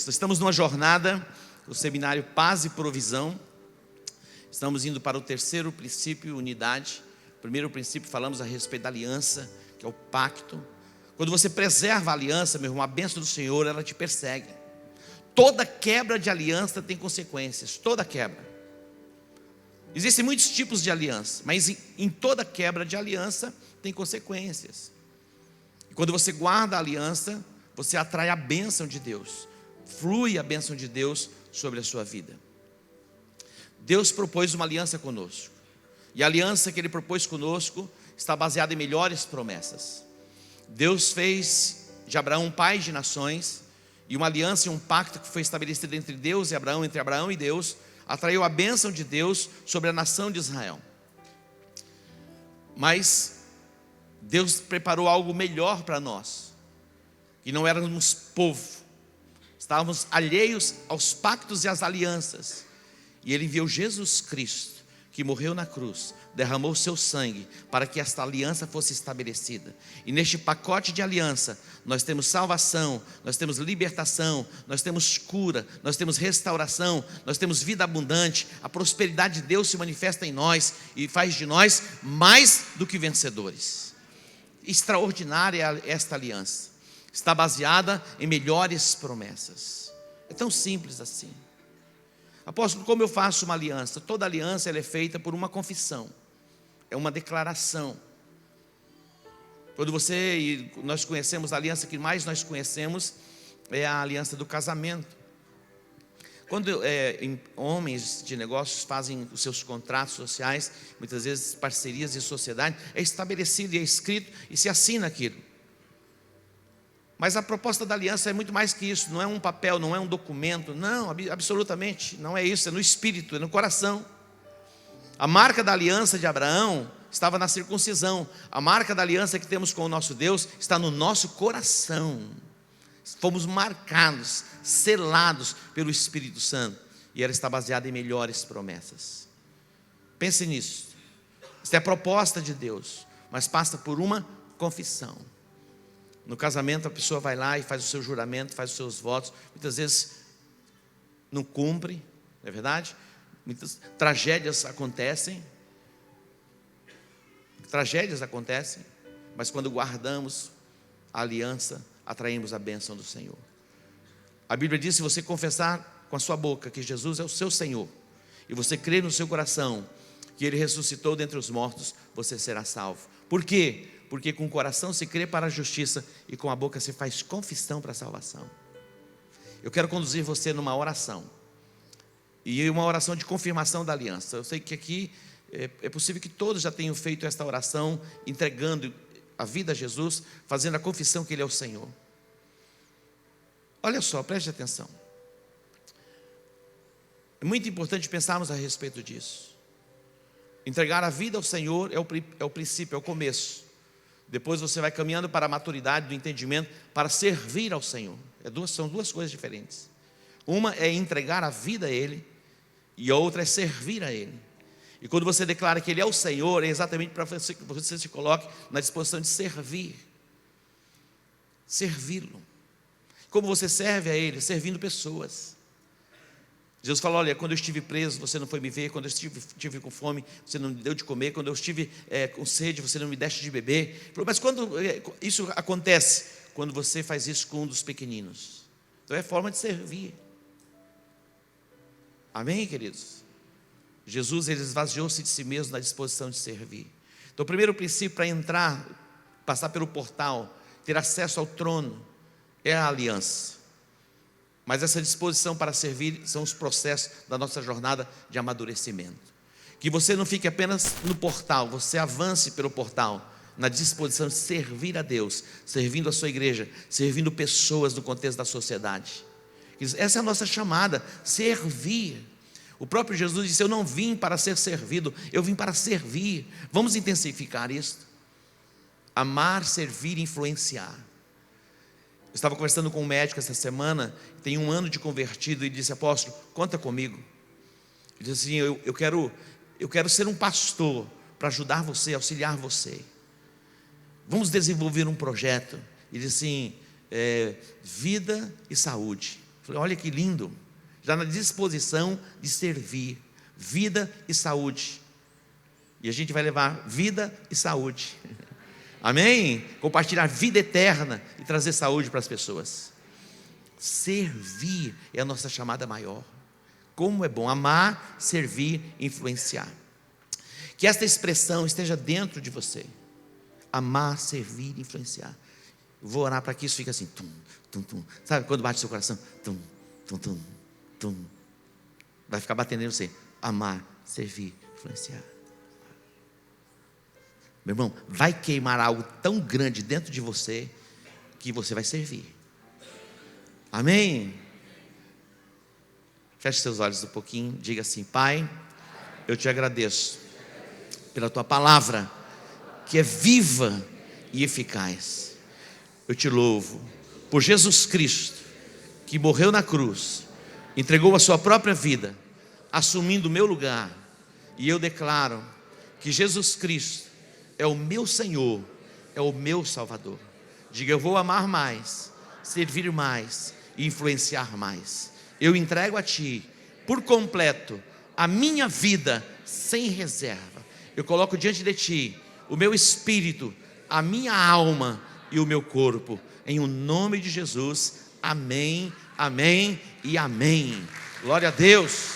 Estamos numa jornada do seminário Paz e Provisão. Estamos indo para o terceiro princípio, unidade. O primeiro princípio, falamos a respeito da aliança, que é o pacto. Quando você preserva a aliança, meu irmão, a bênção do Senhor, ela te persegue. Toda quebra de aliança tem consequências, toda quebra. Existem muitos tipos de aliança, mas em toda quebra de aliança tem consequências. E quando você guarda a aliança, você atrai a bênção de Deus. Flui a bênção de Deus sobre a sua vida. Deus propôs uma aliança conosco. E a aliança que Ele propôs conosco está baseada em melhores promessas. Deus fez de Abraão um pai de nações. E uma aliança e um pacto que foi estabelecido entre Deus e Abraão, entre Abraão e Deus, atraiu a bênção de Deus sobre a nação de Israel. Mas Deus preparou algo melhor para nós. Que não éramos povo. Estávamos alheios aos pactos e às alianças. E Ele enviou Jesus Cristo, que morreu na cruz, derramou seu sangue para que esta aliança fosse estabelecida. E neste pacote de aliança, nós temos salvação, nós temos libertação, nós temos cura, nós temos restauração, nós temos vida abundante. A prosperidade de Deus se manifesta em nós e faz de nós mais do que vencedores. Extraordinária esta aliança. Está baseada em melhores promessas. É tão simples assim. Apóstolo, como eu faço uma aliança? Toda aliança ela é feita por uma confissão. É uma declaração. Quando você e nós conhecemos a aliança que mais nós conhecemos é a aliança do casamento. Quando homens de negócios fazem os seus contratos sociais, muitas vezes parcerias de sociedade, é estabelecido e é escrito e se assina aquilo. Mas a proposta da aliança é muito mais que isso. Não é um papel, não é um documento. Não, absolutamente, não é isso. É no espírito, é no coração. A marca da aliança de Abraão estava na circuncisão. A marca da aliança que temos com o nosso Deus está no nosso coração. Fomos marcados, selados pelo Espírito Santo. E ela está baseada em melhores promessas. Pense nisso. Esta é a proposta de Deus, mas passa por uma confissão. No casamento a pessoa vai lá e faz o seu juramento, faz os seus votos. Muitas vezes não cumpre, não é verdade? Muitas tragédias acontecem. Mas quando guardamos a aliança, atraímos a bênção do Senhor. A Bíblia diz: se você confessar com a sua boca que Jesus é o seu Senhor, e você crer no seu coração que Ele ressuscitou dentre os mortos, você será salvo. Por quê? Porque com o coração se crê para a justiça e com a boca se faz confissão para a salvação. Eu quero conduzir você numa oração. E uma oração de confirmação da aliança. Eu sei que aqui é possível que todos já tenham feito esta oração, entregando a vida a Jesus, fazendo a confissão que Ele é o Senhor. Olha só, preste atenção. É muito importante pensarmos a respeito disso. Entregar a vida ao Senhor é o princípio, é o começo. Depois você vai caminhando para a maturidade do entendimento, para servir ao Senhor. São duas coisas diferentes. Uma é entregar a vida a Ele, e a outra é servir a Ele. E quando você declara que Ele é o Senhor, é exatamente para que você se coloque na disposição de servir. Servi-lo. Como você serve a Ele? Servindo pessoas. Jesus falou: olha, quando eu estive preso, você não foi me ver. Quando eu estive com fome, você não me deu de comer. Quando eu estive com sede, você não me deste de beber. Mas quando isso acontece? Quando você faz isso com um dos pequeninos. Então é forma de servir. Amém, queridos? Jesus, Ele esvaziou-se de si mesmo na disposição de servir. Então o primeiro princípio para entrar, passar pelo portal, ter acesso ao trono, é a aliança. Mas essa disposição para servir são os processos da nossa jornada de amadurecimento. Que você não fique apenas no portal, você avance pelo portal, na disposição de servir a Deus, servindo a sua igreja, servindo pessoas no contexto da sociedade. Essa é a nossa chamada, servir. O próprio Jesus disse: eu não vim para ser servido, eu vim para servir. Vamos intensificar isso. Amar, servir e influenciar. Eu estava conversando com um médico essa semana, tem 1 ano de convertido, e disse: apóstolo, conta comigo. Ele disse assim: eu quero ser um pastor para ajudar você, auxiliar você. Vamos desenvolver um projeto. Ele disse assim: vida e saúde, Falei, olha que lindo, já na disposição de servir, vida e saúde. E a gente vai levar vida e saúde. Amém? Compartilhar vida eterna e trazer saúde para as pessoas. Servir é a nossa chamada maior. Como é bom amar, servir, influenciar. Que esta expressão esteja dentro de você. Amar, servir, influenciar. Eu vou orar para que isso fique assim, tum, tum, tum. Sabe quando bate seu coração? Tum, tum, tum, tum. Vai ficar batendo em você. Amar, servir, influenciar. Meu irmão, vai queimar algo tão grande dentro de você que você vai servir. Amém? Feche seus olhos um pouquinho. Diga assim: Pai, eu te agradeço pela tua palavra, que é viva e eficaz. Eu te louvo por Jesus Cristo, que morreu na cruz, entregou a sua própria vida, assumindo o meu lugar. E eu declaro que Jesus Cristo é o meu Senhor, é o meu Salvador. Diga: eu vou amar mais, servir mais e influenciar mais. Eu entrego a Ti, por completo, a minha vida, sem reserva. Eu coloco diante de Ti o meu espírito, a minha alma e o meu corpo, em o nome de Jesus. Amém, amém e amém. Glória a Deus.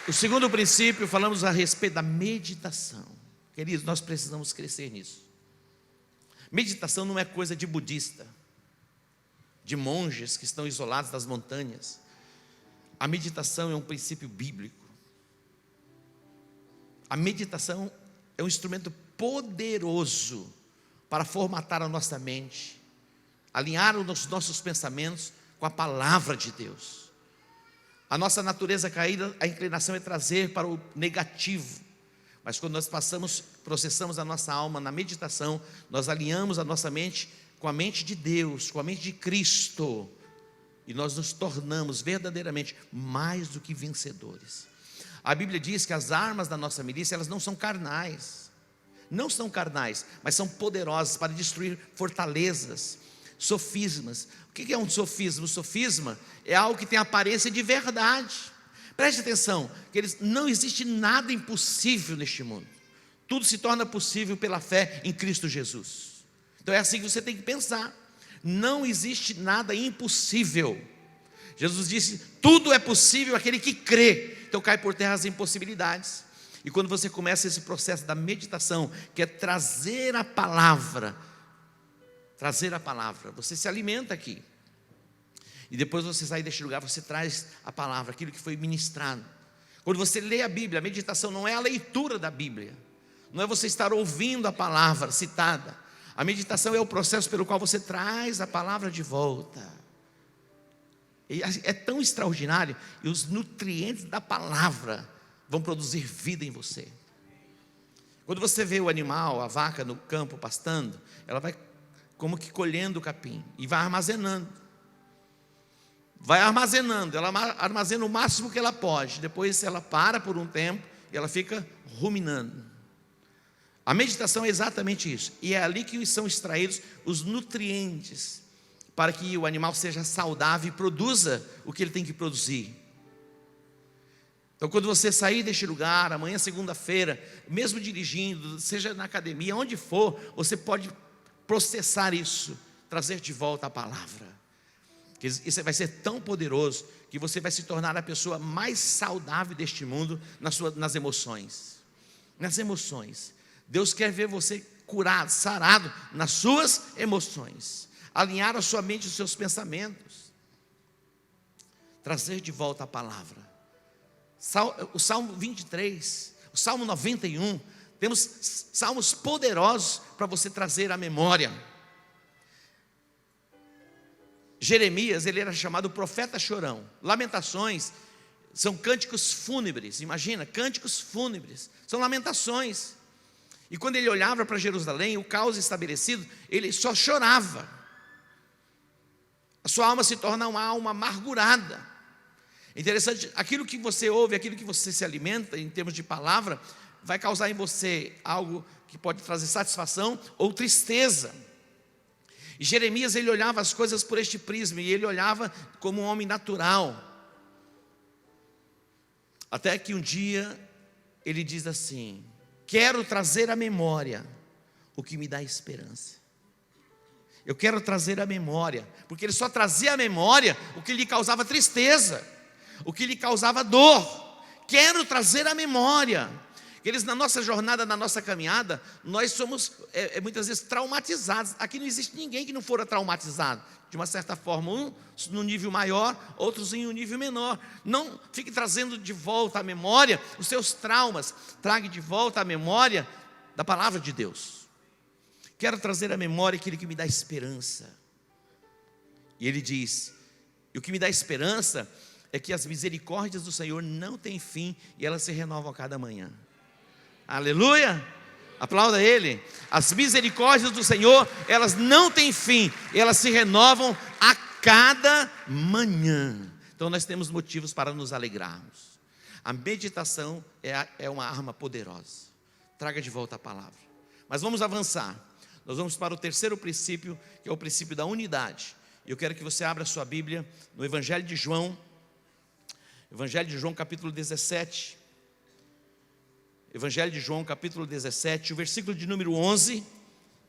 O segundo princípio, falamos a respeito da meditação. Queridos, nós precisamos crescer nisso. Meditação não é coisa de budista, de monges que estão isolados das montanhas. A meditação é um princípio bíblico. A meditação é um instrumento poderoso para formatar a nossa mente, alinhar os nossos pensamentos com a palavra de Deus. A nossa natureza caída, a inclinação é trazer para o negativo. Mas quando nós processamos a nossa alma na meditação, nós alinhamos a nossa mente com a mente de Deus, com a mente de Cristo, e nós nos tornamos verdadeiramente mais do que vencedores. A Bíblia diz que as armas da nossa milícia, elas não são carnais, mas são poderosas para destruir fortalezas, sofismas. O que é um sofisma? O sofisma é algo que tem aparência de verdade. Preste atenção, queridos, não existe nada impossível neste mundo. Tudo se torna possível pela fé em Cristo Jesus. Então é assim que você tem que pensar. Não existe nada impossível. Jesus disse: tudo é possível aquele que crê. Então cai por terra as impossibilidades. E quando você começa esse processo da meditação, que é trazer a palavra, você se alimenta aqui. E depois você sai deste lugar, você traz a palavra, aquilo que foi ministrado. Quando você lê a Bíblia, a meditação não é a leitura da Bíblia, não é você estar ouvindo a palavra citada. A meditação é o processo pelo qual você traz a palavra de volta. E é tão extraordinário, e os nutrientes da palavra vão produzir vida em você. Quando você vê o animal, a vaca no campo pastando, ela vai como que colhendo o capim e vai armazenando. Ela armazena o máximo que ela pode. Depois ela para por um tempo e ela fica ruminando. A meditação é exatamente isso. E é ali que são extraídos os nutrientes para que o animal seja saudável e produza o que ele tem que produzir. Então quando você sair deste lugar, amanhã segunda-feira, mesmo dirigindo, seja na academia, onde for, você pode processar isso, trazer de volta a palavra. Isso vai ser tão poderoso que você vai se tornar a pessoa mais saudável deste mundo nas emoções. Nas emoções. Deus quer ver você curado, sarado nas suas emoções. Alinhar a sua mente e os seus pensamentos. Trazer de volta a palavra. O Salmo 23, o Salmo 91, temos salmos poderosos para você trazer à memória. Jeremias, ele era chamado profeta chorão. Lamentações são cânticos fúnebres. Imagina, cânticos fúnebres, são lamentações. E quando ele olhava para Jerusalém, o caos estabelecido, ele só chorava. A sua alma se torna uma alma amargurada. Interessante, aquilo que você ouve, aquilo que você se alimenta em termos de palavra, vai causar em você algo que pode trazer satisfação ou tristeza. E Jeremias, ele olhava as coisas por este prisma, e ele olhava como um homem natural. Até que um dia ele diz assim: quero trazer à memória o que me dá esperança. Eu quero trazer à memória, porque ele só trazia à memória o que lhe causava tristeza, o que lhe causava dor. Quero trazer à memória. Eles, na nossa jornada, na nossa caminhada, nós somos muitas vezes traumatizados. Aqui não existe ninguém que não fora traumatizado, de uma certa forma, uns no nível maior, outros em um nível menor. Não fique trazendo de volta à memória os seus traumas, traga de volta à memória da palavra de Deus. Quero trazer à memória aquilo que me dá esperança. E ele diz: e o que me dá esperança é que as misericórdias do Senhor não têm fim, e elas se renovam a cada manhã. Aleluia, aplauda Ele. As misericórdias do Senhor, elas não têm fim, elas se renovam a cada manhã. Então nós temos motivos para nos alegrarmos. A meditação é uma arma poderosa. Traga de volta a palavra. Mas vamos avançar. Nós vamos para o terceiro princípio, que é o princípio da unidade. Eu quero que você abra a sua Bíblia no Evangelho de João. Evangelho de João, capítulo 17. Evangelho de João, capítulo 17, o versículo de número 11.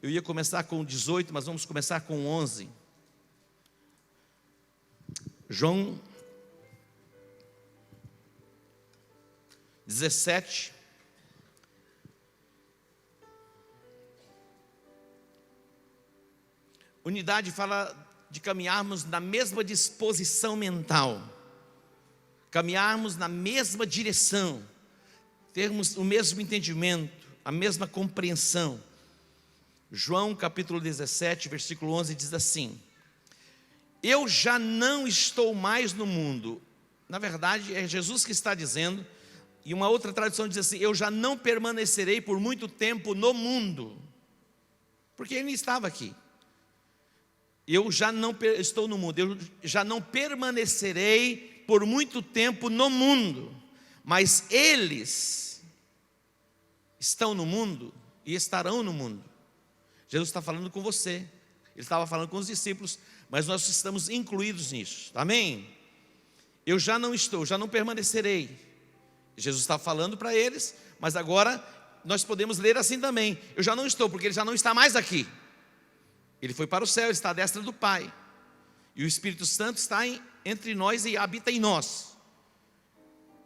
Eu ia começar com o 18, mas vamos começar com o 11. João 17. Unidade fala de caminharmos na mesma disposição mental, caminharmos na mesma direção, termos o mesmo entendimento, a mesma compreensão. João capítulo 17, versículo 11 diz assim: eu já não estou mais no mundo. Na verdade é Jesus que está dizendo, e uma outra tradução diz assim: eu já não permanecerei por muito tempo no mundo, porque ele estava aqui. Eu já não estou no mundo, eu já não permanecerei por muito tempo no mundo, mas eles estão no mundo e estarão no mundo. Jesus está falando com você, ele estava falando com os discípulos, mas nós estamos incluídos nisso, amém? Eu já não estou, já não permanecerei. Jesus está falando para eles, mas agora nós podemos ler assim também: eu já não estou, porque ele já não está mais aqui. Ele foi para o céu, ele está à destra do Pai, e o Espírito Santo está entre nós e habita em nós.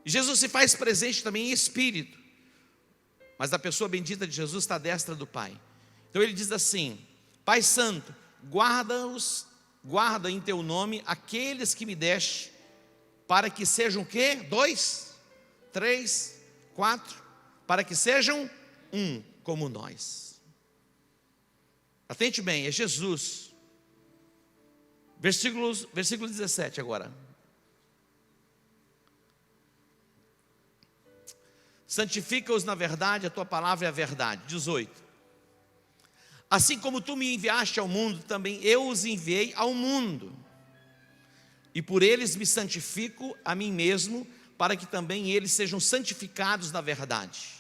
E Jesus se faz presente também em espírito, mas a pessoa bendita de Jesus está à destra do Pai. Então ele diz assim: Pai Santo, guarda em teu nome aqueles que me deste, para que sejam o quê? 2, 3, 4, para que sejam um como nós. Atente bem, é Jesus. Versículo 17 agora. Santifica-os na verdade, a tua palavra é a verdade. 18. Assim como tu me enviaste ao mundo, também eu os enviei ao mundo. E por eles me santifico a mim mesmo, para que também eles sejam santificados na verdade.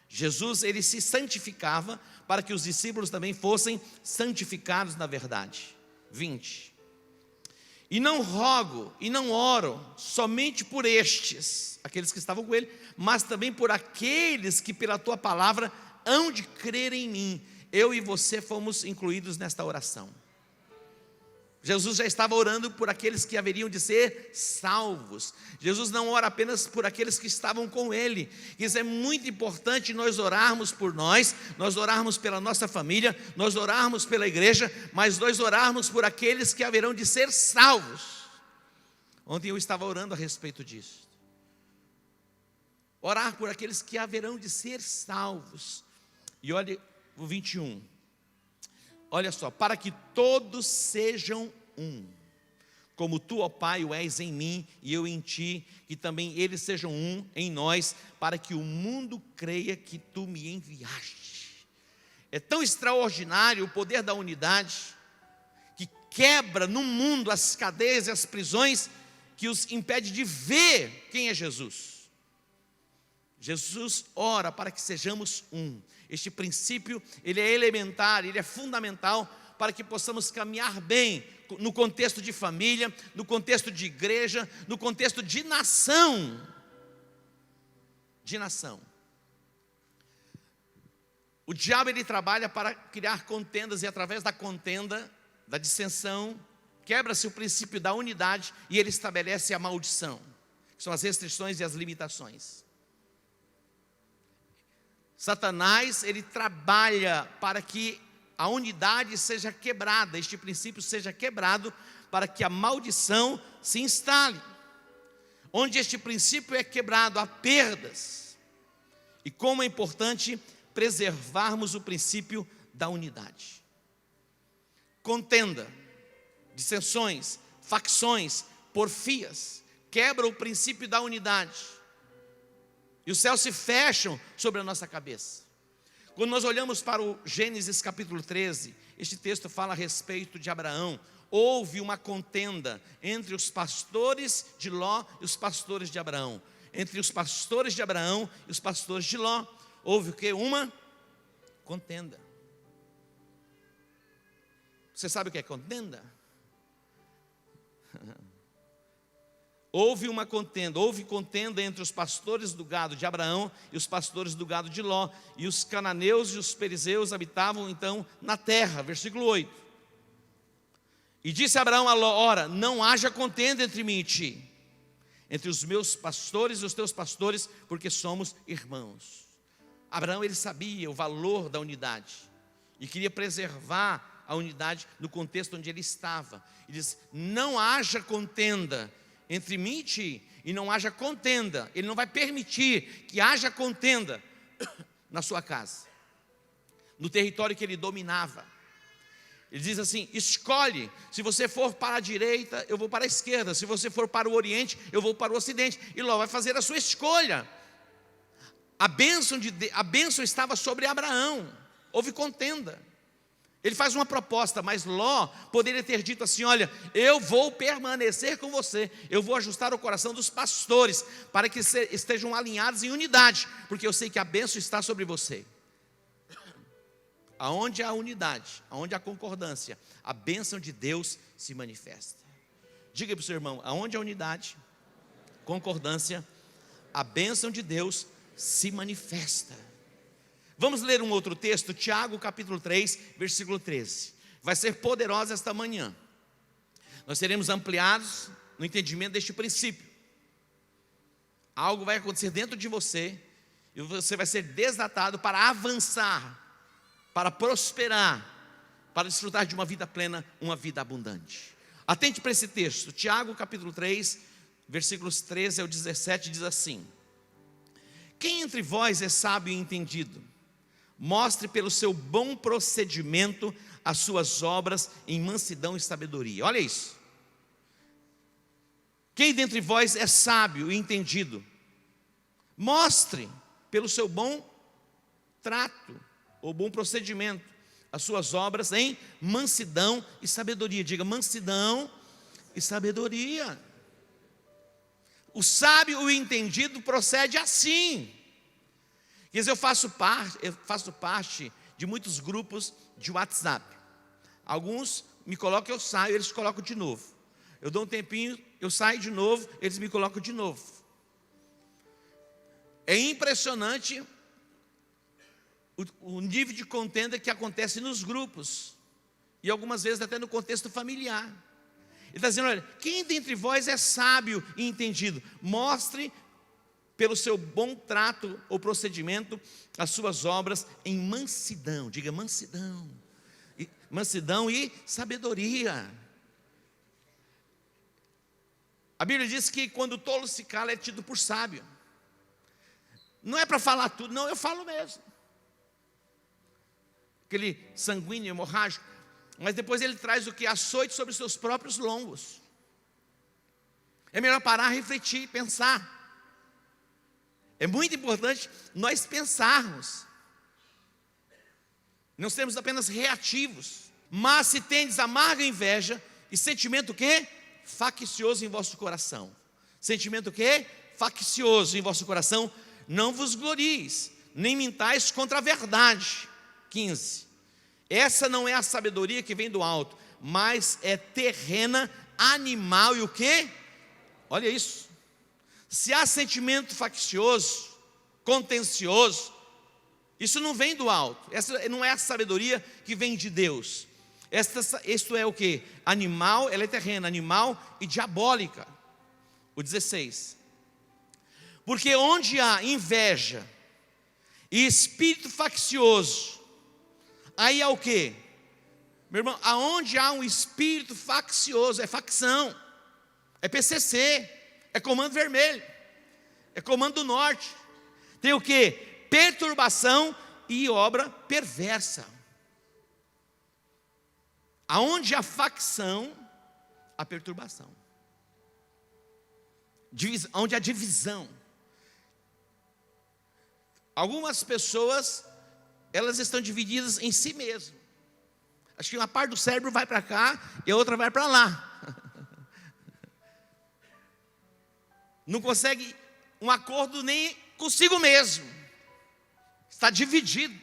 Jesus, ele se santificava para que os discípulos também fossem santificados na verdade. 20. E não rogo e não oro somente por estes, aqueles que estavam com ele, mas também por aqueles que pela tua palavra hão de crer em mim. Eu e você fomos incluídos nesta oração. Jesus já estava orando por aqueles que haveriam de ser salvos. Jesus não ora apenas por aqueles que estavam com Ele. Isso é muito importante, nós orarmos por nós orarmos pela nossa família, nós orarmos pela igreja, mas nós orarmos por aqueles que haverão de ser salvos. Ontem eu estava orando a respeito disso. Orar por aqueles que haverão de ser salvos. E olha o 21. Olha só: para que todos sejam um, como tu, ó Pai, o és em mim e eu em ti, que também eles sejam um em nós, para que o mundo creia que tu me enviaste. É tão extraordinário o poder da unidade, que quebra no mundo as cadeias e as prisões, que os impede de ver quem é Jesus. Jesus ora para que sejamos um. Este princípio, ele é elementar, ele é fundamental para que possamos caminhar bem no contexto de família, no contexto de igreja, no contexto de nação. De nação. O diabo, ele trabalha para criar contendas, e através da contenda, da dissensão, quebra-se o princípio da unidade e ele estabelece a maldição, que são as restrições e as limitações. Satanás, ele trabalha para que a unidade seja quebrada, este princípio seja quebrado, para que a maldição se instale. Onde este princípio é quebrado, há perdas. E como é importante preservarmos o princípio da unidade. Contenda, dissensões, facções, porfias, quebra o princípio da unidade. E os céus se fecham sobre a nossa cabeça. Quando nós olhamos para o Gênesis capítulo 13, este texto fala a respeito de Abraão. Houve uma contenda entre os pastores de Ló e os pastores de Abraão. Entre os pastores de Abraão e os pastores de Ló, houve o quê? Uma contenda. Você sabe o que é contenda? Houve contenda entre os pastores do gado de Abraão e os pastores do gado de Ló, e os cananeus e os perizeus habitavam então na terra, versículo 8. E disse Abraão a Ló: ora, não haja contenda entre mim e ti, entre os meus pastores e os teus pastores, porque somos irmãos. Abraão, ele sabia o valor da unidade e queria preservar a unidade no contexto onde ele estava. Ele diz: não haja contenda entre mim e ti, e não haja contenda. Ele não vai permitir que haja contenda na sua casa, no território que ele dominava. Ele diz assim: escolhe, se você for para a direita, eu vou para a esquerda, se você for para o oriente, eu vou para o ocidente. E Ló vai fazer a sua escolha. A bênção estava sobre Abraão, houve contenda. Ele faz uma proposta, mas Ló poderia ter dito assim: olha, eu vou permanecer com você, eu vou ajustar o coração dos pastores, para que estejam alinhados em unidade, porque eu sei que a bênção está sobre você. Aonde há unidade, aonde há concordância, a bênção de Deus se manifesta. Diga para o seu irmão: aonde há unidade, concordância, a bênção de Deus se manifesta. Vamos ler um outro texto, Tiago capítulo 3, versículo 13. Vai ser poderosa esta manhã. Nós seremos ampliados no entendimento deste princípio. Algo vai acontecer dentro de você, e você vai ser desatado para avançar, para prosperar, para desfrutar de uma vida plena, uma vida abundante. Atente para esse texto, Tiago capítulo 3, versículos 13 ao 17, diz assim: quem entre vós é sábio e entendido? Mostre pelo seu bom procedimento as suas obras em mansidão e sabedoria. Olha isso. Quem dentre vós é sábio e entendido? Mostre pelo seu bom trato, ou bom procedimento, as suas obras em mansidão e sabedoria. Diga: mansidão e sabedoria. O sábio e o entendido procede assim. Quer dizer, eu faço parte de muitos grupos de WhatsApp. Alguns me colocam, eu saio, eles colocam de novo. Eu dou um tempinho, eu saio de novo, eles me colocam de novo. É impressionante o nível de contenda que acontece nos grupos, e algumas vezes até no contexto familiar. Ele está dizendo: olha, quem dentre vós é sábio e entendido? Mostre pelo seu bom trato ou procedimento as suas obras em mansidão. Diga: mansidão. Mansidão e sabedoria. A Bíblia diz que quando o tolo se cala é tido por sábio. Não é para falar tudo, não, eu falo mesmo. Aquele sanguíneo, hemorrágico. Mas depois ele traz o que? Açoite sobre os seus próprios lombos. É melhor parar, refletir, pensar. É muito importante nós pensarmos. Não sermos apenas reativos. Mas se tendes amarga inveja e sentimento o quê? Faccioso em vosso coração. Sentimento o quê? Faccioso em vosso coração. Não vos glories, nem mintais contra a verdade. 15. Essa não é a sabedoria que vem do alto, mas é terrena, animal e o quê? Olha isso. Se há sentimento faccioso, contencioso, isso não vem do alto. Essa não é a sabedoria que vem de Deus. Isto é o quê? Animal, ela é terrena, animal e diabólica. O 16. Porque onde há inveja e espírito faccioso, aí há o quê? Meu irmão, aonde há um espírito faccioso, é facção, é PCC, é Comando Vermelho, é Comando do Norte. Tem o quê? Perturbação e obra perversa. Aonde há facção, há perturbação. Onde há divisão. Algumas pessoas, elas estão divididas em si mesmas. Acho que uma parte do cérebro vai para cá e a outra vai para lá. Não consegue um acordo nem consigo mesmo. Está dividido.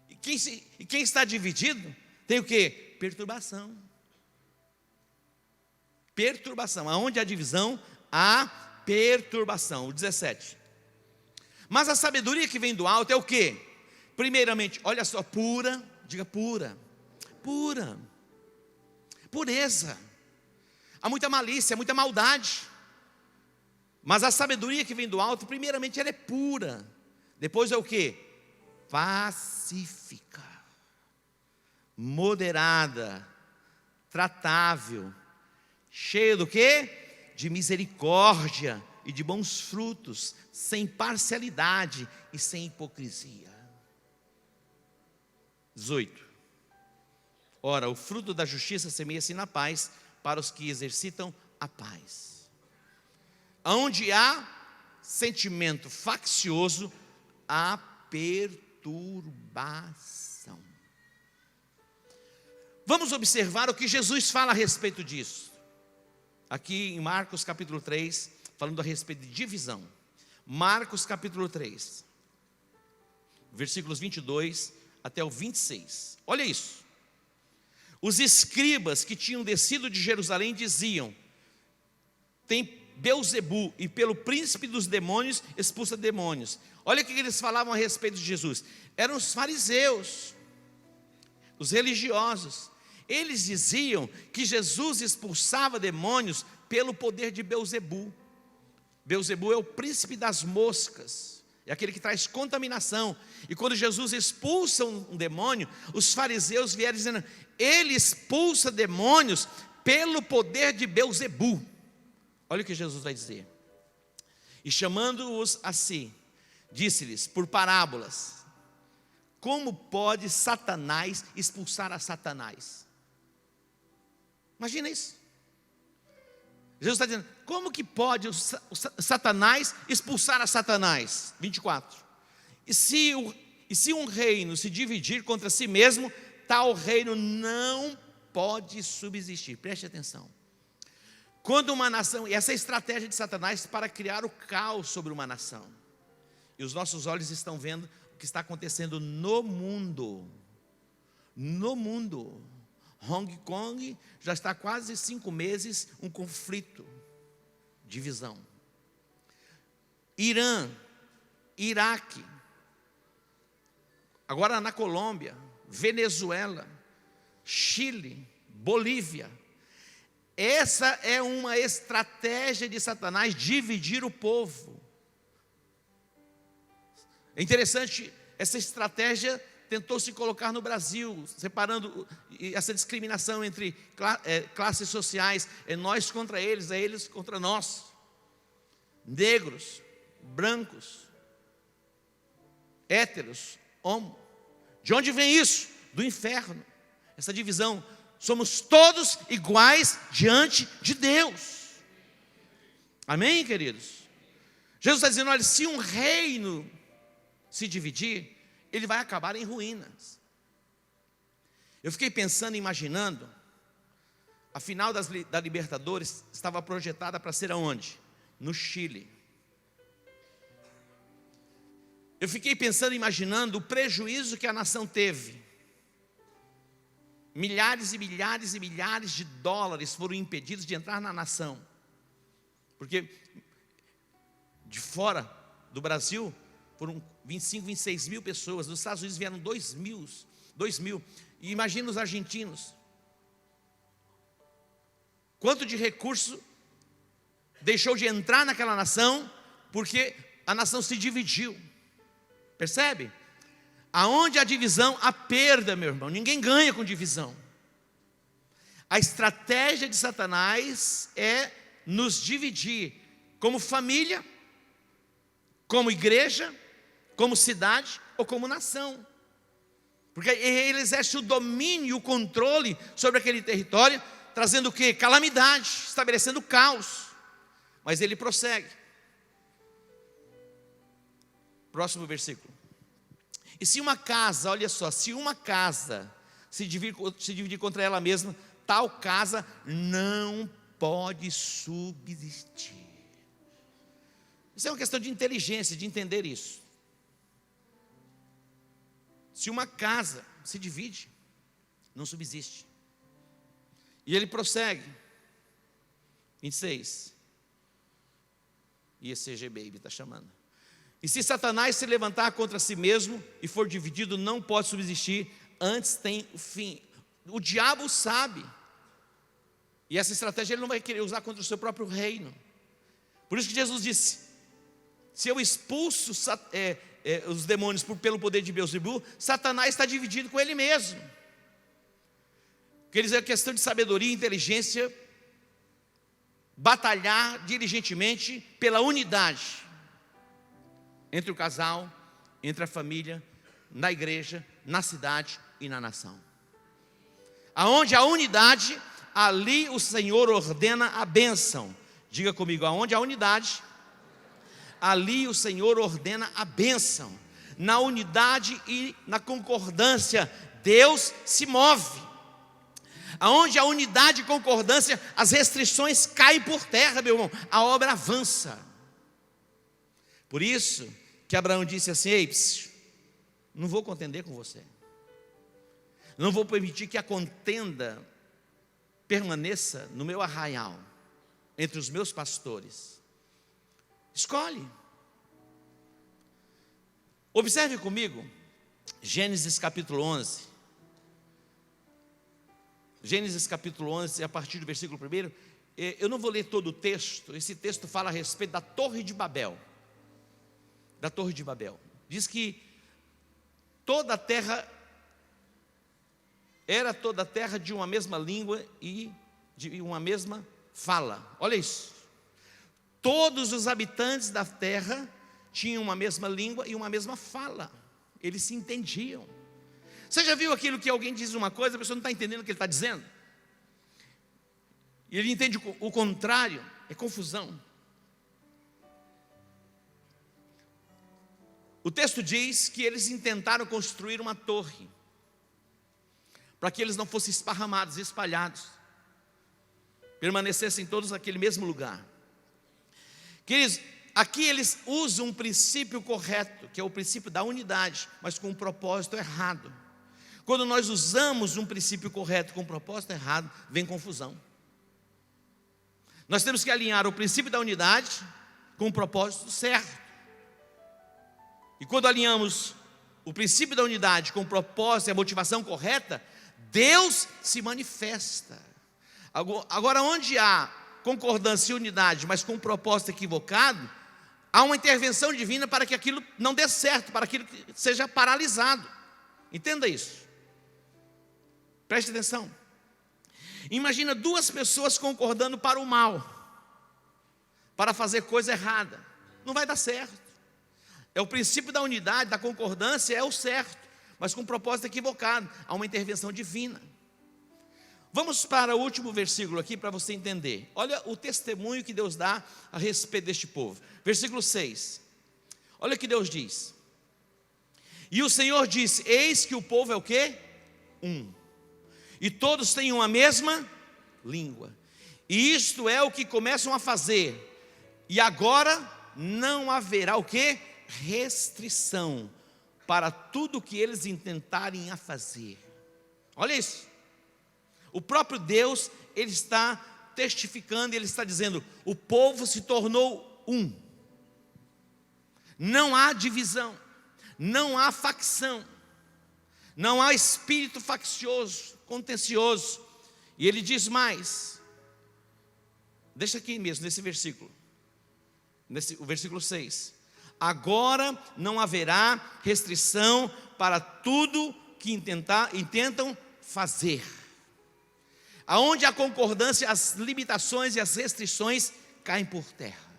E quem está dividido tem o quê? Perturbação. Perturbação. Aonde há divisão, há perturbação. O 17. Mas a sabedoria que vem do alto é o quê? Primeiramente, olha só, pura, diga pura, pura, pureza. Há muita malícia, muita maldade. Mas a sabedoria que vem do alto, primeiramente ela é pura. Depois é o quê? Pacífica, moderada, tratável, cheia do quê? De misericórdia e de bons frutos, sem parcialidade e sem hipocrisia. 18. Ora, o fruto da justiça semeia-se na paz para os que exercitam a paz. Onde há sentimento faccioso, há perturbação. Vamos observar o que Jesus fala a respeito disso. Aqui em Marcos capítulo 3, falando a respeito de divisão. Marcos capítulo 3, versículos 22 até o 26. Olha isso. Os escribas que tinham descido de Jerusalém diziam: tem Belzebu, e pelo príncipe dos demônios expulsa demônios. Olha o que eles falavam a respeito de Jesus. Eram os fariseus, os religiosos. Eles diziam que Jesus expulsava demônios pelo poder de Belzebu. Belzebu é o príncipe das moscas, é aquele que traz contaminação. E quando Jesus expulsa um demônio, os fariseus vieram dizendo: ele expulsa demônios pelo poder de Belzebu. Olha o que Jesus vai dizer. E chamando-os a si, disse-lhes por parábolas: como pode Satanás expulsar a Satanás? Imagina isso. Jesus está dizendo: como que pode o Satanás expulsar a Satanás? 24. E se um reino se dividir contra si mesmo, tal reino não pode subsistir. Preste atenção. Quando uma nação, e essa é a estratégia de Satanás para criar o caos sobre uma nação. E os nossos olhos estão vendo o que está acontecendo no mundo. No mundo. Hong Kong já está há quase 5 meses um conflito, divisão. Irã, Iraque, agora na Colômbia, Venezuela, Chile, Bolívia. Essa é uma estratégia de Satanás, dividir o povo. É interessante, essa estratégia tentou se colocar no Brasil, separando essa discriminação entre classes sociais, é nós contra eles, é eles contra nós. Negros, brancos, héteros, homo. De onde vem isso? Do inferno. Essa divisão. Somos todos iguais diante de Deus. Amém, queridos? Jesus está dizendo: olha, se um reino se dividir, ele vai acabar em ruínas. Eu fiquei pensando, imaginando, a final da Libertadores estava projetada para ser aonde? No Chile. Eu fiquei pensando, imaginando o prejuízo que a nação teve milhares e milhares e milhares de dólares foram impedidos de entrar na nação. Porque de fora do Brasil foram 25, 26 mil pessoas. Dos Estados Unidos vieram 2 mil. E imagina os argentinos. Quanto de recurso deixou de entrar naquela nação, porque a nação se dividiu. Percebe? Aonde há divisão, há perda, meu irmão. Ninguém ganha com divisão. A estratégia de Satanás é nos dividir como família, como igreja, como cidade ou como nação. Porque ele exerce o domínio e o controle sobre aquele território, trazendo o quê? Calamidade, estabelecendo caos. Mas ele prossegue. Próximo versículo. E se uma casa, olha só, se uma casa se dividir contra ela mesma, tal casa não pode subsistir. Isso é uma questão de inteligência, de entender isso. Se uma casa se divide, não subsiste. E ele prossegue. 26. E esse CG Baby está chamando. E se Satanás se levantar contra si mesmo e for dividido, não pode subsistir, antes tem o fim. O diabo sabe. E essa estratégia ele não vai querer usar contra o seu próprio reino. Por isso que Jesus disse: se eu expulso os demônios pelo poder de Beelzebul, Satanás está dividido com ele mesmo. Quer dizer, a questão de sabedoria e inteligência, batalhar diligentemente pela unidade entre o casal, entre a família, na igreja, na cidade e na nação. Aonde há unidade, ali o Senhor ordena a bênção. Diga comigo, aonde há unidade, ali o Senhor ordena a bênção. Na unidade e na concordância, Deus se move. Aonde há unidade e concordância, as restrições caem por terra, meu irmão. A obra avança. Por isso que Abraão disse assim: ei, não vou contender com você. Não vou permitir que a contenda permaneça no meu arraial, entre os meus pastores. Escolhe. Observe comigo Gênesis capítulo 11. Gênesis capítulo 11, a partir do versículo 1. Eu não vou ler todo o texto. Esse texto fala a respeito da Torre de Babel. Da Torre de Babel. Diz que toda a terra era toda a terra de uma mesma língua e de uma mesma fala. Olha isso. Todos os habitantes da terra tinham uma mesma língua e uma mesma fala. Eles se entendiam. Você já viu aquilo que alguém diz uma coisa, a pessoa não está entendendo o que ele está dizendo? E ele entende o contrário, é confusão. O texto diz que eles intentaram construir uma torre, para que eles não fossem esparramados, espalhados, permanecessem todos naquele mesmo lugar. Queridos, aqui eles usam um princípio correto, que é o princípio da unidade, mas com um propósito errado. Quando nós usamos um princípio correto com um propósito errado, vem confusão. Nós temos que alinhar o princípio da unidade com o propósito certo. E quando alinhamos o princípio da unidade com o propósito e a motivação correta, Deus se manifesta. Agora, onde há concordância e unidade, mas com um propósito equivocado, há uma intervenção divina para que aquilo não dê certo, para que aquilo seja paralisado. Entenda isso. Preste atenção. Imagina duas pessoas concordando para o mal, para fazer coisa errada. Não vai dar certo. É o princípio da unidade, da concordância, é o certo, mas com um propósito equivocado. Há uma intervenção divina. Vamos para o último versículo aqui para você entender. Olha o testemunho que Deus dá a respeito deste povo. Versículo 6. Olha o que Deus diz. E o Senhor disse: eis que o povo é o quê? Um. E todos têm uma mesma língua. E isto é o que começam a fazer. E agora não haverá o quê? Restrição para tudo que eles intentarem a fazer. Olha isso. O próprio Deus, Ele está testificando, Ele está dizendo: o povo se tornou um. Não há divisão, não há facção, não há espírito faccioso, contencioso. E Ele diz mais, deixa aqui mesmo, nesse versículo, o versículo 6: agora não haverá restrição para tudo que intentam fazer. Aonde há concordância, as limitações e as restrições caem por terra.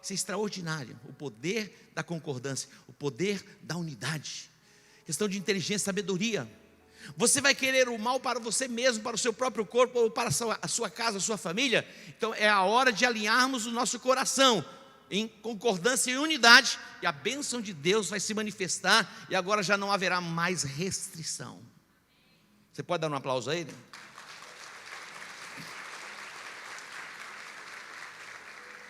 Isso é extraordinário, o poder da concordância, o poder da unidade, questão de inteligência e sabedoria. Você vai querer o mal para você mesmo, para o seu próprio corpo, ou para a sua casa, a sua família? Então é a hora de alinharmos o nosso coração em concordância e unidade, e a bênção de Deus vai se manifestar, e agora já não haverá mais restrição. Você pode dar um aplauso a Ele?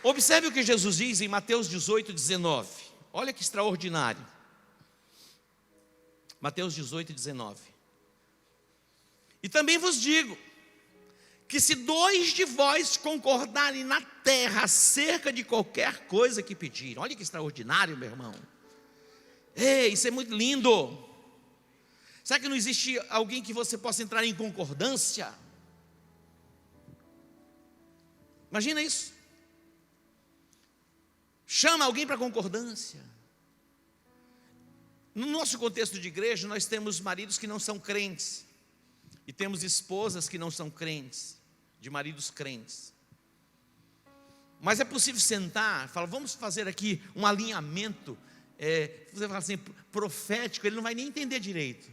Observe o que Jesus diz em Mateus 18:19. Olha que extraordinário. Mateus 18:19. E também vos digo, que se 2 de vós concordarem na terra acerca de qualquer coisa que pedirem. Olha que extraordinário, meu irmão. Isso é muito lindo. Será que não existe alguém que você possa entrar em concordância? Imagina isso. Chama alguém para concordância. No nosso contexto de igreja, nós temos maridos que não são crentes, e temos esposas que não são crentes, de maridos crentes. Mas é possível sentar, falar: vamos fazer aqui um alinhamento, você fala assim, profético. Ele não vai nem entender direito.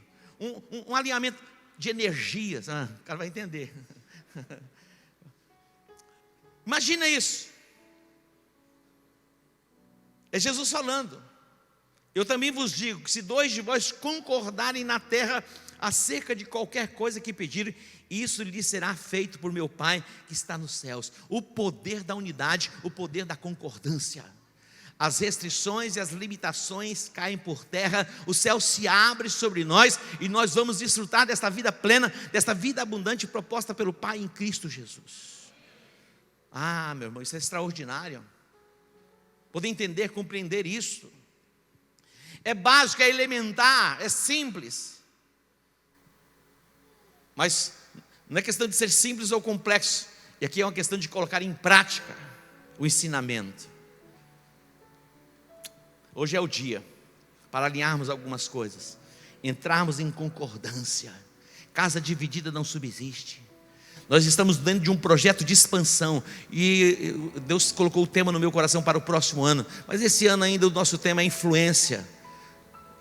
Um alinhamento de energias. O cara vai entender. Imagina isso. É Jesus falando: eu também vos digo que se 2 de vós concordarem na terra acerca de qualquer coisa que pedirem, isso lhe será feito por meu Pai que está nos céus. O poder da unidade, o poder da concordância. As restrições e as limitações caem por terra, o céu se abre sobre nós, e nós vamos desfrutar desta vida plena, desta vida abundante proposta pelo Pai em Cristo Jesus. Meu irmão, isso é extraordinário. Poder entender, compreender isso. É básico, é elementar, é simples. Mas não é questão de ser simples ou complexo. E aqui é uma questão de colocar em prática o ensinamento. Hoje é o dia para alinharmos algumas coisas, entrarmos em concordância. Casa dividida não subsiste. Nós estamos dentro de um projeto de expansão, e Deus colocou o tema no meu coração para o próximo ano. Mas esse ano ainda o nosso tema é influência,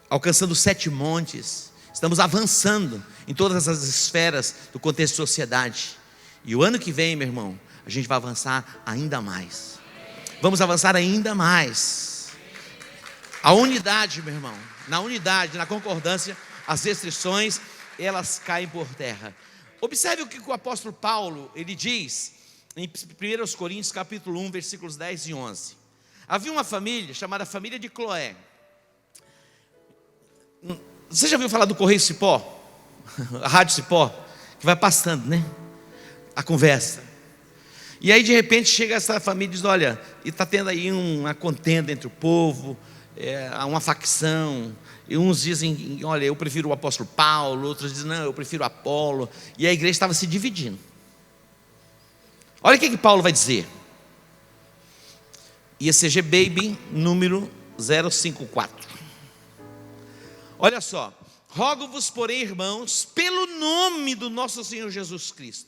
alcançando 7 montes. Estamos avançando em todas as esferas do contexto de sociedade. E o ano que vem, meu irmão, a gente vai avançar ainda mais. Vamos avançar ainda mais. A unidade, meu irmão, na unidade, na concordância, as restrições, elas caem por terra. Observe o que o apóstolo Paulo, ele diz em 1 Coríntios capítulo 1, versículos 10 e 11. Havia uma família chamada família de Cloé. Você já ouviu falar do Correio Cipó? A Rádio Cipó, que vai passando, né? A conversa. E aí de repente chega essa família e diz: olha, e está tendo aí uma contenda entre o povo, uma facção. E uns dizem: olha, eu prefiro o apóstolo Paulo. Outros dizem: não, eu prefiro Apolo. E a igreja estava se dividindo. Olha o que Paulo vai dizer. ICG Baby, número 054. Olha só: rogo-vos, porém, irmãos, pelo nome do nosso Senhor Jesus Cristo.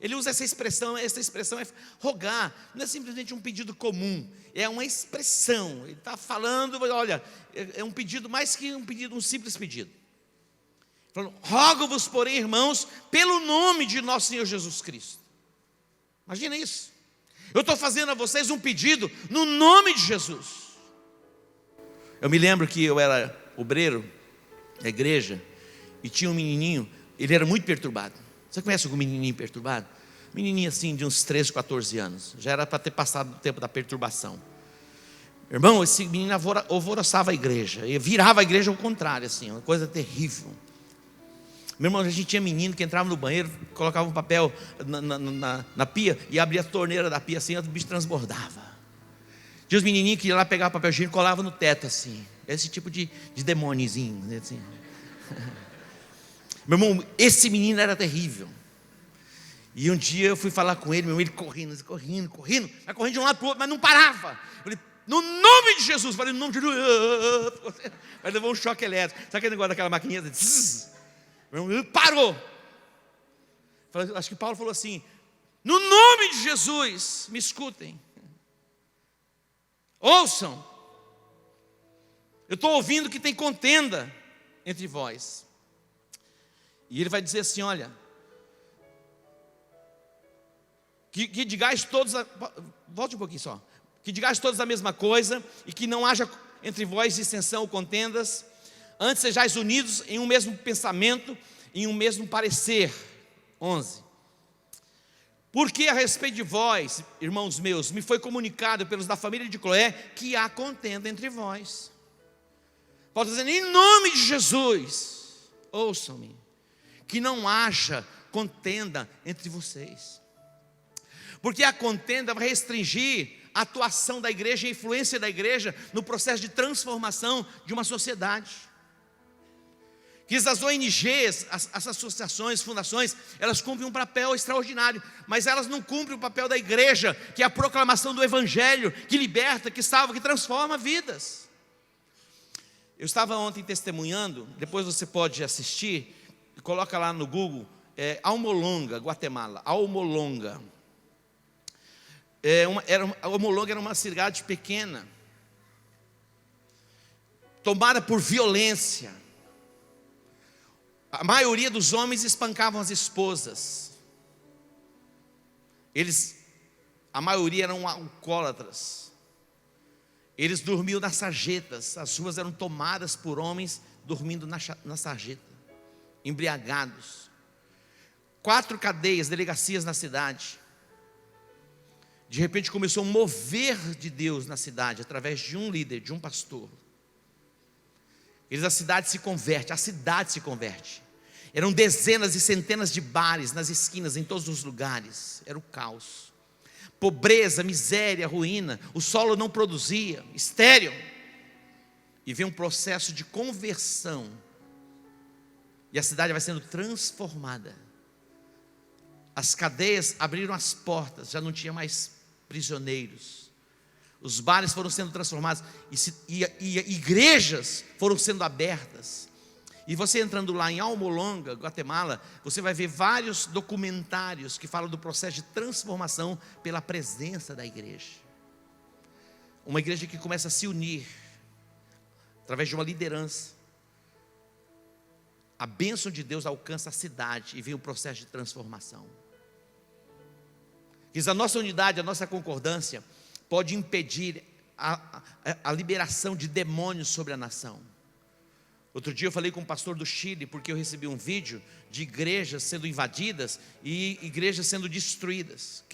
Ele usa essa expressão é rogar, não é simplesmente um pedido comum, é uma expressão. Ele está falando, olha, é um pedido mais que um pedido, um simples pedido. Falando: rogo-vos, porém, irmãos, pelo nome de nosso Senhor Jesus Cristo. Imagina isso. Eu estou fazendo a vocês um pedido no nome de Jesus. Eu me lembro que eu era obreiro da igreja, e tinha um menininho, ele era muito perturbado. Você conhece algum menininho perturbado? Menininho assim de uns 13, 14 anos. Já era para ter passado o tempo da perturbação. Irmão, esse menino alvoroçava a igreja, e virava a igreja ao contrário, assim, uma coisa terrível. Meu irmão, a gente tinha menino que entrava no banheiro, colocava um papel na pia e abria a torneira da pia assim, o bicho transbordava. Tinha os menininhos que iam lá pegar papel higiênico e colava no teto assim. Esse tipo de demôniozinho assim. Meu irmão, esse menino era terrível. E um dia eu fui falar com ele, meu irmão, ele correndo, vai correndo de um lado para o outro, mas não parava. Eu falei, no nome de Jesus, falei, no nome de Jesus. Mas levou um choque elétrico. Sabe aquele negócio daquela maquininha? Meu irmão, parou. Acho que Paulo falou assim: no nome de Jesus, me escutem, ouçam. Eu estou ouvindo que tem contenda entre vós. E ele vai dizer assim: olha, que digais todos, volte um pouquinho só, que digais todos a mesma coisa, e que não haja entre vós dissensão ou contendas, antes sejais unidos em um mesmo pensamento, em um mesmo parecer. 11. Porque a respeito de vós, irmãos meus, me foi comunicado pelos da família de Cloé que há contenda entre vós. Paulo está dizendo, em nome de Jesus, ouçam-me, que não haja contenda entre vocês. Porque a contenda vai restringir a atuação da igreja e a influência da igreja no processo de transformação de uma sociedade. Que as ONGs, as associações, fundações, elas cumprem um papel extraordinário, mas elas não cumprem o papel da igreja, que é a proclamação do evangelho, que liberta, que salva, que transforma vidas. Eu estava ontem testemunhando, depois você pode assistir, coloca lá no Google, Almolonga, Guatemala, Almolonga. Almolonga era uma cidade pequena, tomada por violência. A maioria dos homens espancavam as esposas. A maioria eram alcoólatras. Eles dormiam nas sarjetas. As ruas eram tomadas por homens dormindo na sarjeta, embriagados. 4 cadeias, delegacias na cidade. De repente começou um mover de Deus na cidade, através de um líder, de um pastor. A cidade se converte. Eram dezenas e centenas de bares nas esquinas, em todos os lugares. Era o caos. Pobreza, miséria, ruína. O solo não produzia, estéril. E veio um processo de conversão. E a cidade vai sendo transformada. As cadeias abriram as portas, já não tinha mais prisioneiros. Os bares foram sendo transformados e igrejas foram sendo abertas. E você entrando lá em Almolonga, Guatemala, você vai ver vários documentários que falam do processo de transformação pela presença da igreja. Uma igreja que começa a se unir através de uma liderança. A bênção de Deus alcança a cidade e vem o processo de transformação. Diz, a nossa unidade, a nossa concordância pode impedir a liberação de demônios sobre a nação. Outro dia eu falei com um pastor do Chile, porque eu recebi um vídeo de igrejas sendo invadidas e igrejas sendo destruídas.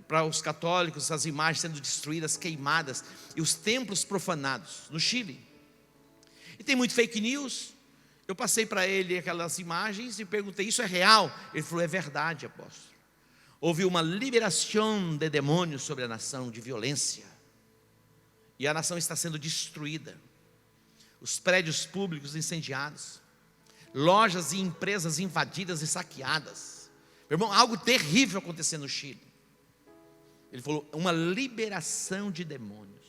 Para os católicos, as imagens sendo destruídas, queimadas, e os templos profanados no Chile. E tem muito fake news. Eu passei para ele aquelas imagens e perguntei, isso é real? Ele falou, é verdade, apóstolo. Houve uma liberação de demônios sobre a nação, de violência. E a nação está sendo destruída. Os prédios públicos incendiados. Lojas e empresas invadidas e saqueadas. Meu irmão, algo terrível acontecendo no Chile. Ele falou, uma liberação de demônios.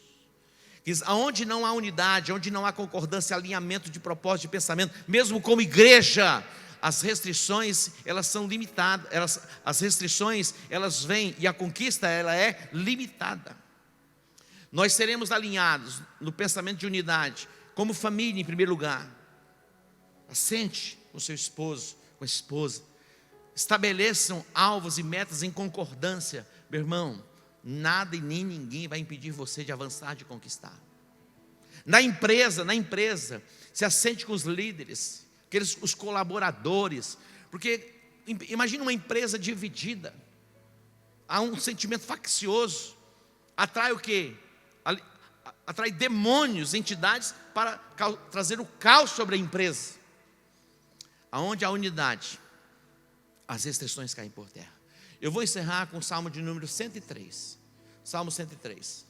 Diz, aonde não há unidade, onde não há concordância, alinhamento de propósito, de pensamento, mesmo como igreja, as restrições, elas são limitadas, as restrições, elas vêm, e a conquista, ela é limitada. Nós seremos alinhados no pensamento de unidade, como família em primeiro lugar. Assente com seu esposo, com a esposa. Estabeleçam alvos e metas em concordância. Meu irmão, nada e nem ninguém vai impedir você de avançar, de conquistar. Na empresa, se assente com os líderes, os colaboradores, porque imagina uma empresa dividida, há um sentimento faccioso, atrai o quê? Atrai demônios, entidades, para trazer o caos sobre a empresa. Aonde há unidade, as restrições caem por terra. Eu vou encerrar com o Salmo de número 103. Salmo 103.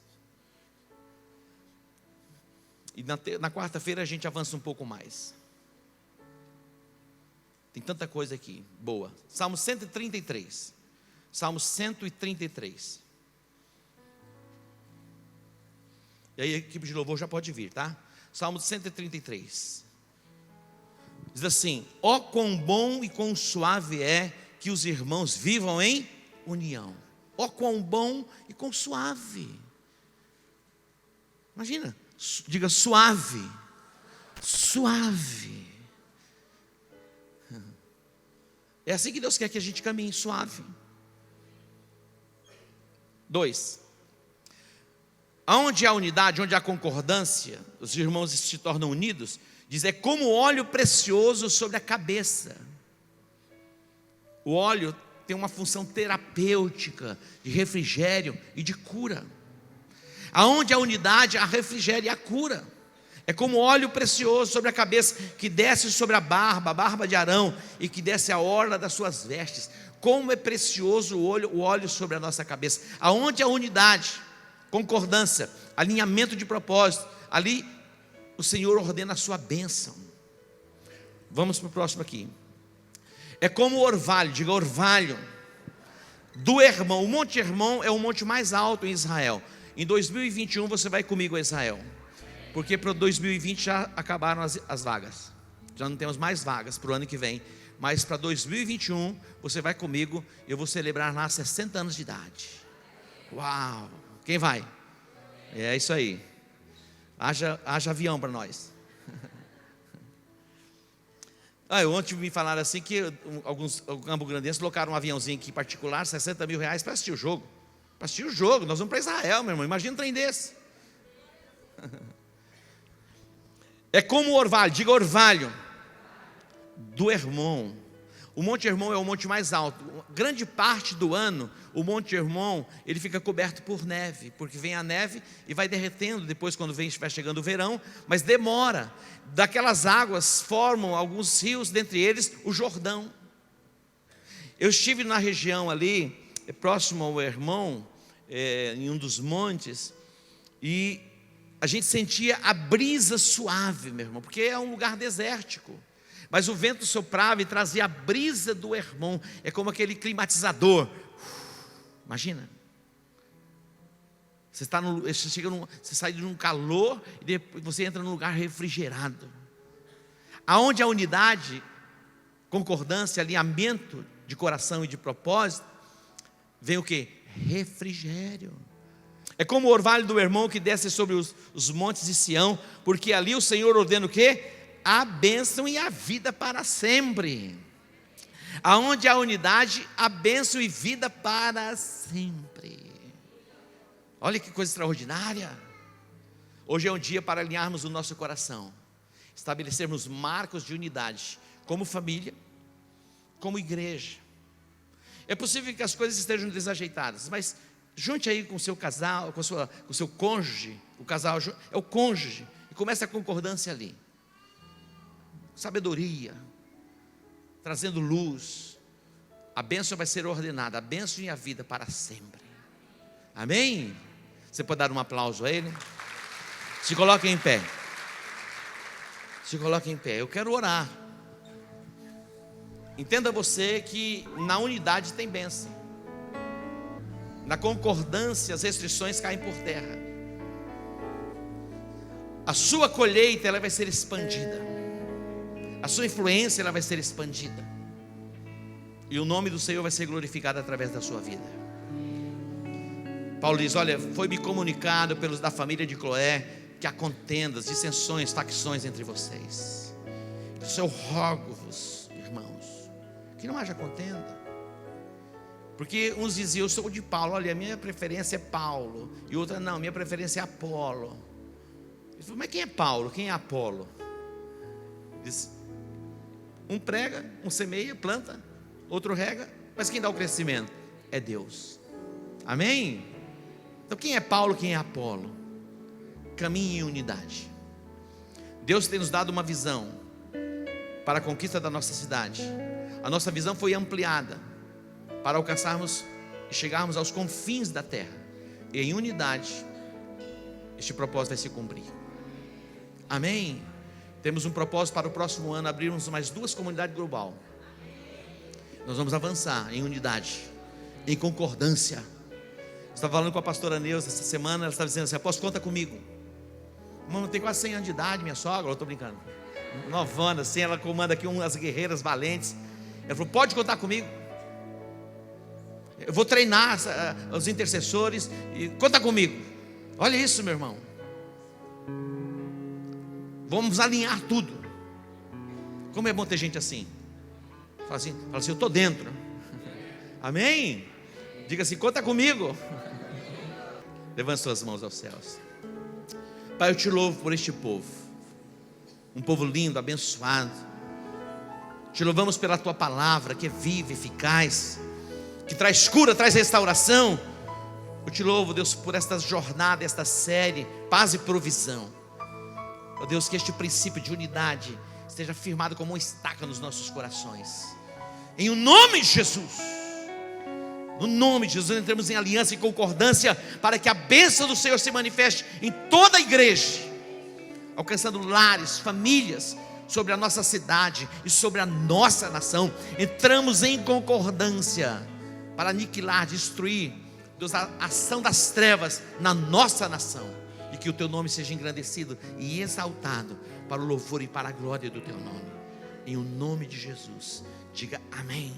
E na quarta-feira a gente avança um pouco mais. Tem tanta coisa aqui, boa. Salmo 133. Salmo 133. E aí a equipe de louvor já pode vir, tá? Salmo 133. Diz assim: ó quão bom e quão suave é que os irmãos vivam em união. Ó quão bom e quão suave. Imagina, diga suave. Suave. É assim que Deus quer que a gente caminhe, suave. 2. Aonde há unidade, onde há concordância, os irmãos se tornam unidos. Diz, é como óleo precioso sobre a cabeça. O óleo tem uma função terapêutica, de refrigério e de cura. Aonde há unidade, há refrigério e há cura. É como óleo precioso sobre a cabeça, que desce sobre a barba de Arão, e que desce a orla das suas vestes. Como é precioso o óleo sobre a nossa cabeça. Aonde há unidade, concordância, alinhamento de propósito, ali o Senhor ordena a sua bênção. Vamos para o próximo aqui. É como o orvalho, diga orvalho, do Hermon. O Monte Hermon é o monte mais alto em Israel. Em 2021 você vai comigo a Israel, porque para 2020 já acabaram as vagas. Já não temos mais vagas para o ano que vem. Mas para 2021 você vai comigo. Eu vou celebrar lá 60 anos de idade. Uau! Quem vai? É isso aí. Haja avião para nós. Ontem me falaram assim que alguns campo-grandenses colocaram um aviãozinho aqui particular, R$60 mil para assistir o jogo. Para assistir o jogo, nós vamos para Israel, meu irmão. Imagina um trem desse. É como o orvalho, diga orvalho, do Hermon. O Monte Hermon é o monte mais alto. Grande parte do ano, o Monte Hermon, ele fica coberto por neve, porque vem a neve e vai derretendo depois quando vai chegando o verão, mas demora. Daquelas águas formam alguns rios, dentre eles o Jordão. Eu estive na região ali, próximo ao Hermon, em um dos montes, e a gente sentia a brisa suave, meu irmão, porque é um lugar desértico. Mas o vento soprava e trazia a brisa do Hermon. É como aquele climatizador. Imagina. Você sai de um calor e depois você entra num lugar refrigerado. Aonde a unidade, concordância, alinhamento de coração e de propósito, vem o que? Refrigério. É como o orvalho do Hermon que desce sobre os montes de Sião, porque ali o Senhor ordena o quê? A bênção e a vida para sempre. Aonde há unidade, a bênção e vida para sempre. Olha que coisa extraordinária. Hoje é um dia para alinharmos o nosso coração, estabelecermos marcos de unidade, como família, como igreja. É possível que as coisas estejam desajeitadas, mas junte aí com o seu casal, com o seu cônjuge. O casal é o cônjuge, e começa a concordância ali. Sabedoria, trazendo luz. A bênção vai ser ordenada, a bênção e a vida para sempre. Amém? Você pode dar um aplauso a ele? Se coloque em pé. Se coloque em pé. Eu quero orar. Entenda você que na unidade tem bênção. Na concordância as restrições caem por terra. A sua colheita ela vai ser expandida. A sua influência ela vai ser expandida. E o nome do Senhor vai ser glorificado através da sua vida. Paulo diz, olha, foi-me comunicado pelos da família de Cloé que há contendas, dissensões, facções entre vocês. Isso eu rogo-vos, irmãos, que não haja contenda. Porque uns diziam, eu sou de Paulo, olha, a minha preferência é Paulo. E outra, não, minha preferência é Apolo. Ele falou, mas quem é Paulo? Quem é Apolo? Diz, um prega, um semeia, planta, outro rega, mas quem dá o crescimento? É Deus. Amém? Então quem é Paulo, quem é Apolo? Caminhe em unidade. Deus tem nos dado uma visão para a conquista da nossa cidade. A nossa visão foi ampliada para alcançarmos e chegarmos aos confins da terra. E em unidade, este propósito vai se cumprir. Amém? Temos um propósito para o próximo ano, abrirmos mais 2 comunidades global. Nós vamos avançar em unidade, em concordância. Estava falando com a pastora Neuza essa semana, ela estava dizendo assim: apóstolo, conta comigo. Mano, tem quase 100 anos de idade, minha sogra, eu estou brincando. Novana, assim, ela comanda aqui umas guerreiras valentes. Ela falou: pode contar comigo. Eu vou treinar os intercessores e conta comigo. Olha isso, meu irmão. Vamos alinhar tudo. Como é bom ter gente assim. Fala assim, eu estou dentro. Amém? Diga assim: conta comigo. Levante suas mãos aos céus. Pai, eu te louvo por este povo, um povo lindo, abençoado. Te louvamos pela tua palavra, que é viva, eficaz, que traz cura, traz restauração. Eu te louvo, Deus, por esta jornada, esta série, paz e provisão. Ó Deus, que este princípio de unidade esteja firmado como uma estaca nos nossos corações, em o nome de Jesus. No nome de Jesus, entramos em aliança e concordância para que a bênção do Senhor se manifeste em toda a igreja, alcançando lares, famílias, sobre a nossa cidade e sobre a nossa nação. Entramos em concordância para aniquilar, destruir, Deus, a ação das trevas na nossa nação, e que o teu nome seja engrandecido e exaltado para o louvor e para a glória do teu nome. Em o nome de Jesus, diga amém.